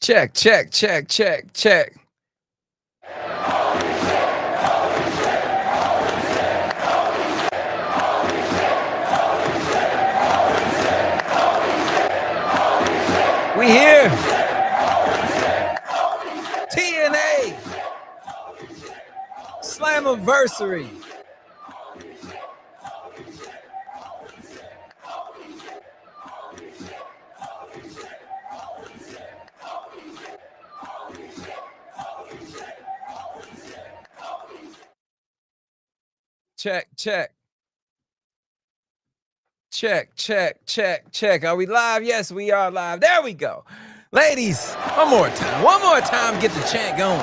Check, check, check, check, check. We here. TNA Slammiversary. Check, check. Check, check, check, check. Are we live? Yes, we are live. There we go. Ladies, one more time, get the chant going.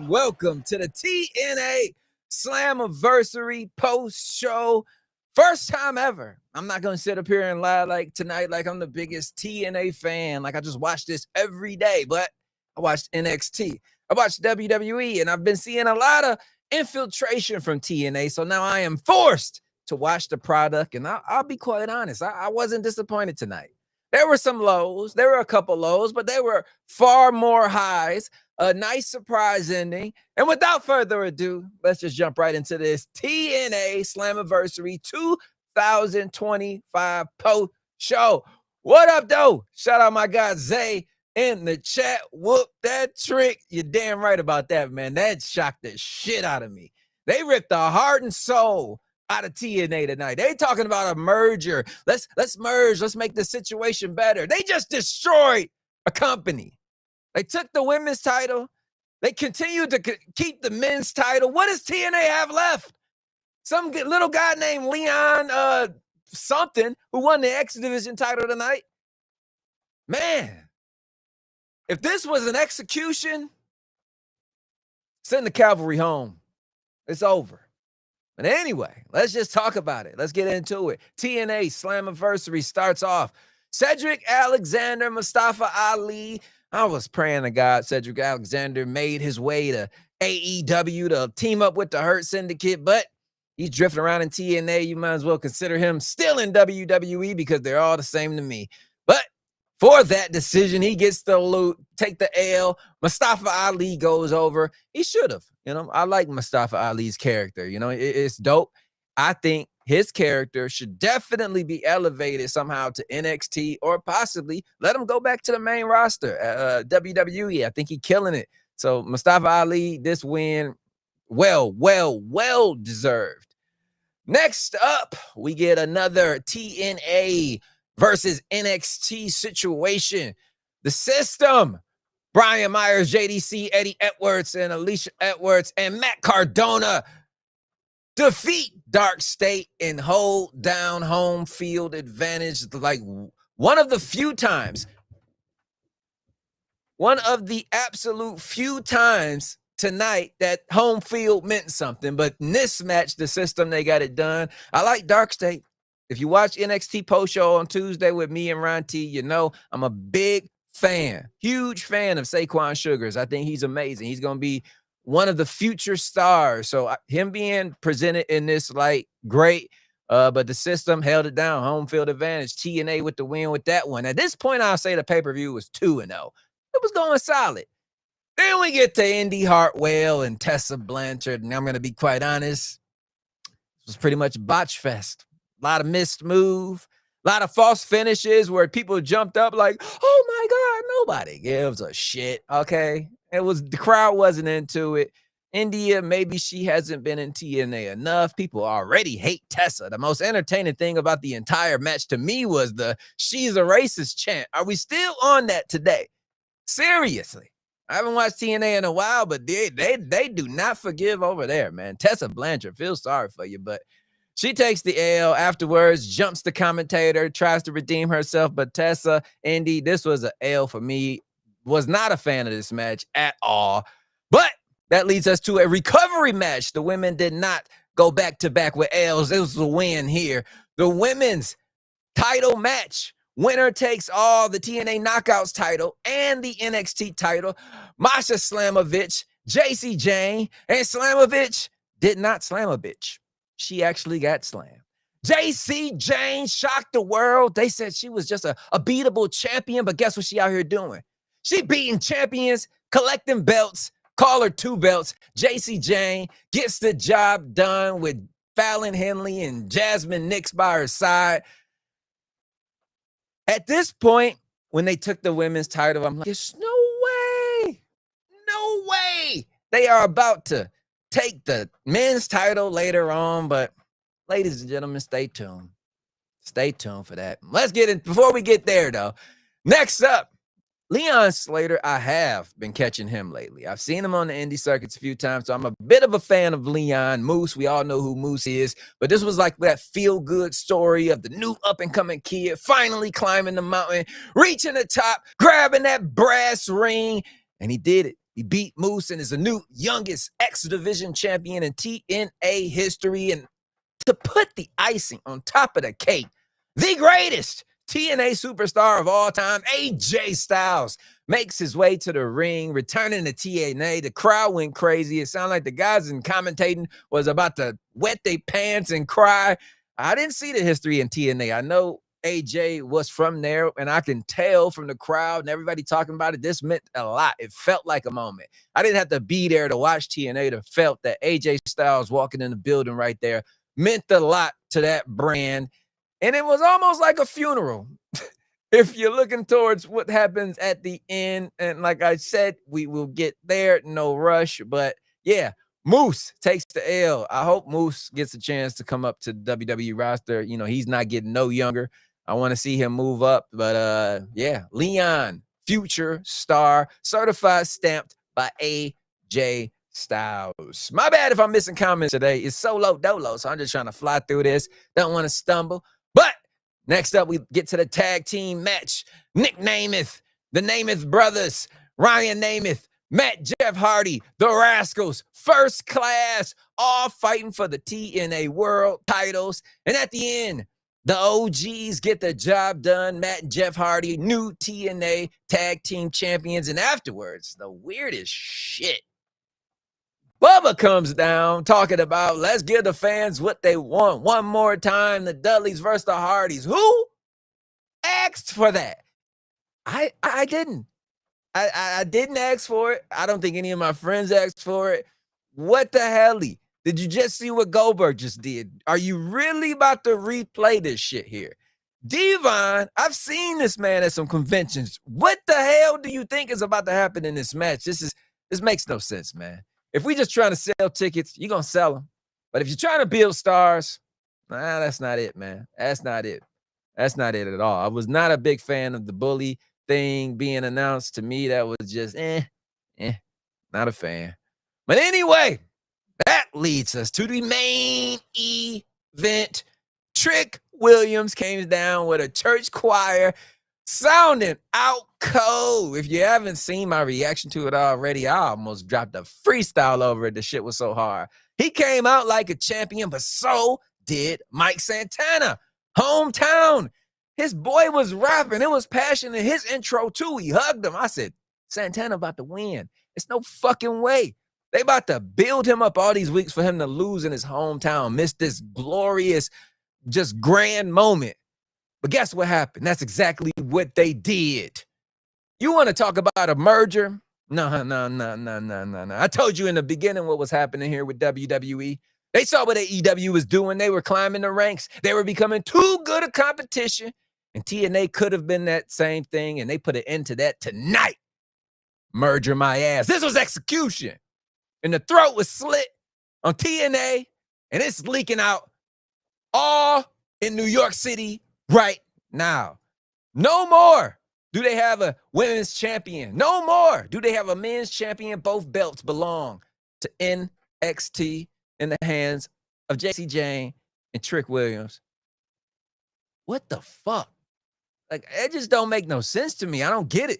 Welcome to the TNA Slammiversary post-show. First time ever. I'm not going to sit up here and lie like tonight like I'm the biggest TNA fan. Like I just watch this every day, but I watched NXT. I watched WWE, and I've been seeing a lot of infiltration from TNA, so now I am forced to watch the product, and I'll be quite honest, I wasn't disappointed tonight. There were some lows, there were a couple lows, but they were far more highs. A nice surprise ending, and without further ado, let's just jump right into this TNA Slammiversary 2025 post show. What up, though? Shout out my guy Zay in the chat. Whoop that trick. You're damn right about that, man. That shocked the shit out of me. They ripped the heart and soul out of TNA tonight. They talking about a merger. Let's merge. Let's make the situation better. They just destroyed a company. They took the women's title. They continued to keep the men's title. What does TNA have left? Some little guy named Leon something who won the X Division title tonight. Man. If this was an execution, send the cavalry home. It's over. But anyway, let's just talk about it. Let's get into it. TNA Slammiversary starts off. Cedric Alexander, Mustafa Ali. I was praying to God Cedric Alexander made his way to AEW to team up with the Hurt Syndicate, but he's drifting around in TNA. You might as well consider him still in WWE because they're all the same to me. But for that decision, he gets the loot, take the L. Mustafa Ali goes over. He should have. I like Mustafa Ali's character. It's dope. I think his character should definitely be elevated somehow to NXT or possibly let him go back to the main roster, WWE. I think he's killing it. So Mustafa Ali, this win, well deserved. Next up, we get another TNA versus NXT situation. The system. Brian Myers, JDC, Eddie Edwards, and Alicia Edwards, and Matt Cardona defeat Dark State and hold down home field advantage. Like one of the absolute few times tonight that home field meant something. But in this match, the system, they got it done. I like Dark State. If you watch NXT post show on Tuesday with me and Ron T, you know I'm a big fan, huge fan of Saquon Sugars. I think he's amazing. He's going to be one of the future stars. So him being presented in this light, great. But the system held it down, home field advantage. TNA with the win with that one. At this point, I'll say the pay-per-view was 2-0. It was going solid. Then we get to Indy Hartwell and Tessa Blanchard, and I'm going to be quite honest, it was pretty much botch fest. A lot of missed move, a lot of false finishes where people jumped up like, oh my God, nobody gives a shit, okay? The crowd wasn't into it. India, maybe she hasn't been in TNA enough. People already hate Tessa. The most entertaining thing about the entire match to me was the she's a racist chant. Are we still on that today? Seriously. I haven't watched TNA in a while, but they do not forgive over there, man. Tessa Blanchard, feel sorry for you, but she takes the L afterwards, jumps the commentator, tries to redeem herself. But Tessa, Indy, this was an L for me. Was not a fan of this match at all. But that leads us to a recovery match. The women did not go back-to-back with L's. It was a win here. The women's title match. Winner takes all, the TNA Knockouts title and the NXT title. Masha Slamovich, JC Jane, and Slamovich did not slam a bitch. She actually got slammed. JC Jane shocked the world. They said she was just a beatable champion, but guess what she out here doing? She beating champions, collecting belts, call her 2 belts. JC Jane gets the job done with Fallon Henley and Jasmine Nix by her side. At this point, when they took the women's title, I'm like, there's no way they are about to take the men's title later on. But ladies and gentlemen, stay tuned. Stay tuned for that. Let's get it. Before we get there, though, next up, Leon Slater. I have been catching him lately. I've seen him on the indie circuits a few times, so I'm a bit of a fan of Leon. Moose, we all know who Moose is, but this was like that feel-good story of the new up-and-coming kid finally climbing the mountain, reaching the top, grabbing that brass ring, and he did it. He beat Moose and is the new youngest X Division champion in TNA history. And to put the icing on top of the cake, the greatest TNA superstar of all time, AJ Styles, makes his way to the ring, returning to TNA. The crowd went crazy. It sounded like the guys in commentating was about to wet their pants and cry. I didn't see the history in TNA. I know AJ was from there, and I can tell from the crowd and everybody talking about it, this meant a lot. It felt like a moment. I didn't have to be there to watch TNA to felt that AJ Styles walking in the building right there meant a lot to that brand. And it was almost like a funeral. If you're looking towards what happens at the end, and like I said, we will get there, no rush. But yeah, Moose takes the L. I hope Moose gets a chance to come up to the WWE roster. You know, he's not getting no younger. I want to see him move up. But yeah, Leon, future star, certified stamped by AJ Styles. My bad if I'm missing comments today. It's solo dolo, so I'm just trying to fly through this. Don't want to stumble. But next up, we get to the tag team match. Nick Namath, the Namath brothers, Ryan Namath, Matt Jeff Hardy, the Rascals, First Class, all fighting for the TNA World titles. And at the end, the OGs get the job done. Matt and Jeff Hardy, new TNA tag team champions. And afterwards, the weirdest shit. Bubba comes down talking about, let's give the fans what they want. One more time, the Dudleys versus the Hardys. Who asked for that? I didn't. I didn't ask for it. I don't think any of my friends asked for it. What the hell? Did you just see what Goldberg just did? Are you really about to replay this shit here? Devon, I've seen this man at some conventions. What the hell do you think is about to happen in this match? This makes no sense, man. If we just trying to sell tickets, you're going to sell them. But if you're trying to build stars, that's not it, man. That's not it. That's not it at all. I was not a big fan of the bully thing being announced. To me, that was just, not a fan. But anyway, that leads us to the main event. Trick Williams came down with a church choir sounding out cold. If you haven't seen my reaction to it already, I almost dropped a freestyle over it. The shit was so hard. He came out like a champion, but so did Mike Santana. Hometown. His boy was rapping. It was passionate. His intro, too. He hugged him. I said, Santana about to win. It's no fucking way. They about to build him up all these weeks for him to lose in his hometown, miss this glorious, just grand moment. But guess what happened? That's exactly what they did. You want to talk about a merger? No. I told you in the beginning what was happening here with WWE. They saw what AEW was doing. They were climbing the ranks. They were becoming too good a competition. And TNA could have been that same thing, and they put an end to that tonight. Merger my ass. This was execution. And the throat was slit on TNA, and it's leaking out all in New York City right now. No more do they have a women's champion. No more do they have a men's champion. Both belts belong to NXT in the hands of JC Jane and Trick Williams. What the fuck? Like, it just don't make no sense to me. I don't get it.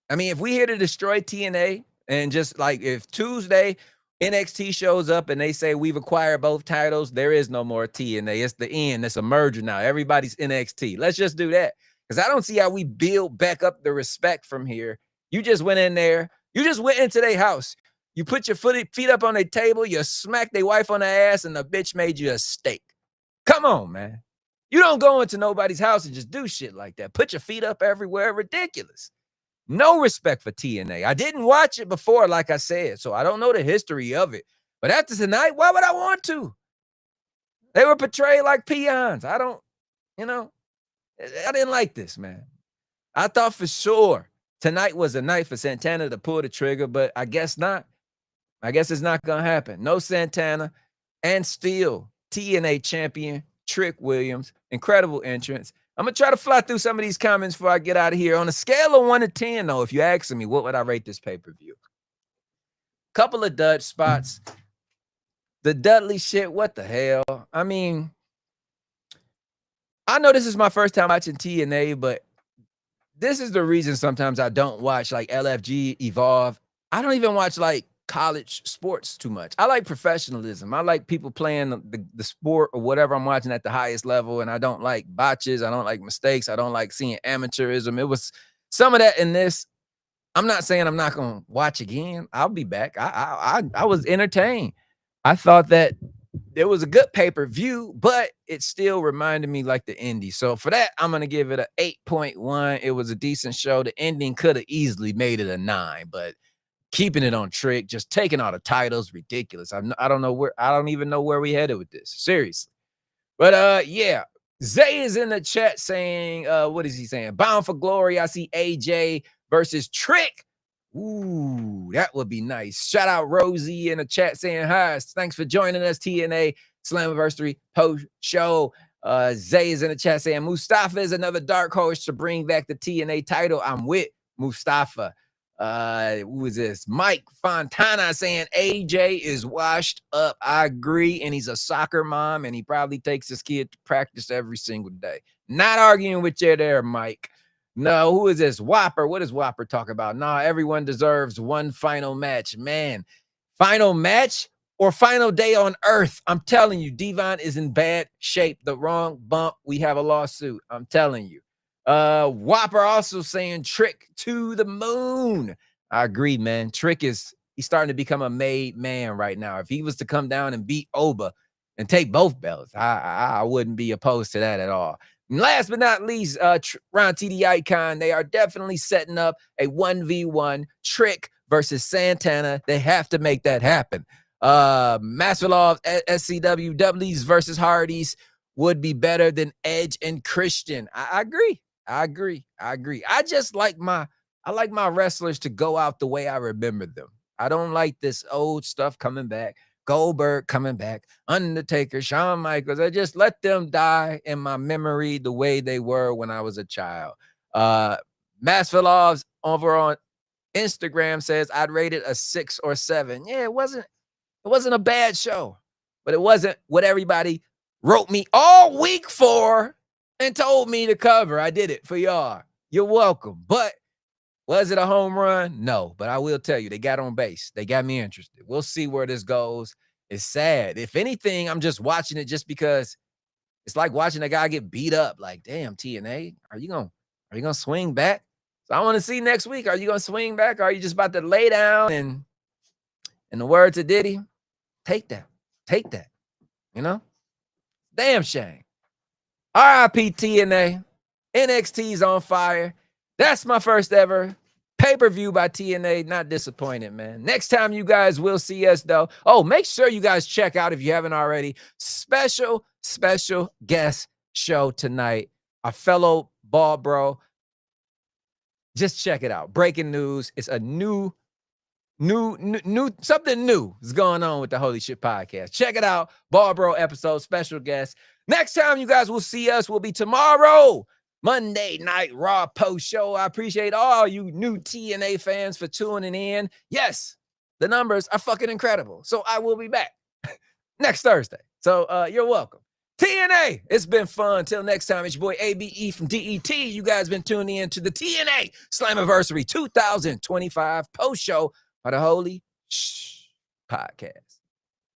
I mean, if we here to destroy TNA, and just like if Tuesday NXT shows up and they say we've acquired both titles, there is no more TNA. It's the end. It's a merger now. Everybody's NXT. Let's just do that. Because I don't see how we build back up the respect from here. You just went in there. You just went into their house. You put your feet up on their table. You smacked their wife on the ass, and the bitch made you a steak. Come on, man. You don't go into nobody's house and just do shit like that. Put your feet up everywhere. Ridiculous. No respect for TNA. I didn't watch it before, like I said, so I don't know the history of it. But after tonight, why would I want to? They were portrayed like peons. I didn't like this, man. I thought for sure tonight was a night for Santana to pull the trigger, but I guess not. I guess it's not going to happen. No Santana, and still TNA champion Trick Williams. Incredible entrance. I'm going to try to fly through some of these comments before I get out of here. On a scale of 1 to 10, though, if you're asking me, what would I rate this pay-per-view? Couple of dud spots. The Dudley shit, what the hell? I mean, I know this is my first time watching TNA, but this is the reason sometimes I don't watch like LFG, Evolve. I don't even watch like college sports too much. I like professionalism. I like people playing the sport or whatever I'm watching at the highest level, and I don't like botches. I don't like mistakes. I don't like seeing amateurism. It was some of that in this. I'm not saying I'm not going to watch again. I'll be back. I was entertained. I thought that it was a good pay-per-view, but it still reminded me like the indie. So for that, I'm going to give it an 8.1. It was a decent show. The ending could have easily made it a 9, but keeping it on Trick, just taking all the titles, ridiculous. I don't even know where we headed with this. Seriously. But yeah, Zay is in the chat saying, what is he saying? Bound for Glory. I see AJ versus Trick. Ooh, that would be nice. Shout out Rosie in the chat saying hi. Thanks for joining us, TNA Slammiversary post show. Zay is in the chat saying Mustafa is another dark horse to bring back the TNA title. I'm with Mustafa. Who is this? Mike Fontana saying AJ is washed up. I agree, and he's a soccer mom, and he probably takes his kid to practice every single day. Not arguing with you there, Mike. No, who is this? Whopper. What does Whopper talk about? Nah, everyone deserves one final match. Man, final match or final day on Earth? I'm telling you, Devon is in bad shape. The wrong bump. We have a lawsuit. I'm telling you. Whopper also saying Trick to the moon. I agree, man. Trick he's starting to become a made man right now. If he was to come down and beat Oba and take both belts, I wouldn't be opposed to that at all. And last but not least, Ron TD Icon, they are definitely setting up a 1v1 Trick versus Santana. They have to make that happen. Masvidal, SCW, Dudleys versus Hardys would be better than Edge and Christian. I agree. I just like my wrestlers to go out the way I remember them. I don't like this old stuff coming back. Goldberg coming back, Undertaker, Shawn Michaels. I just let them die in my memory the way they were when I was a child. Masvidal's over on Instagram says I'd rate it a 6 or 7. Yeah, it wasn't a bad show, but it wasn't what everybody wrote me all week for and told me to cover. I did it for y'all. You're welcome. But was it a home run? No, but I will tell you, they got on base. They got me interested. We'll see where this goes. It's sad. If anything, I'm just watching it just because it's like watching a guy get beat up. Like, damn, TNA, are you gonna swing back? So I want to see next week. Are you gonna swing back? Or are you just about to lay down and in the words of Diddy, take that. You know? Damn shame. RIP TNA. NXT's on fire. That's my first ever pay-per-view by TNA. Not disappointed, man. Next time you guys will see us, though. Oh, make sure you guys check out, if you haven't already, special guest show tonight. Our fellow ball bro. Just check it out. Breaking news. It's a new something new is going on with the Holy Shhh Podcast. Check it out. Ball bro episode, special guest. Next time you guys will see us will be tomorrow. Monday Night Raw post show. I appreciate all you new TNA fans for tuning in. Yes, the numbers are fucking incredible. So I will be back next Thursday. So you're welcome. TNA, it's been fun. Till next time, it's your boy ABE from DET. You guys been tuning in to the TNA Slammiversary 2025 post show by the Holy Shhh Podcast.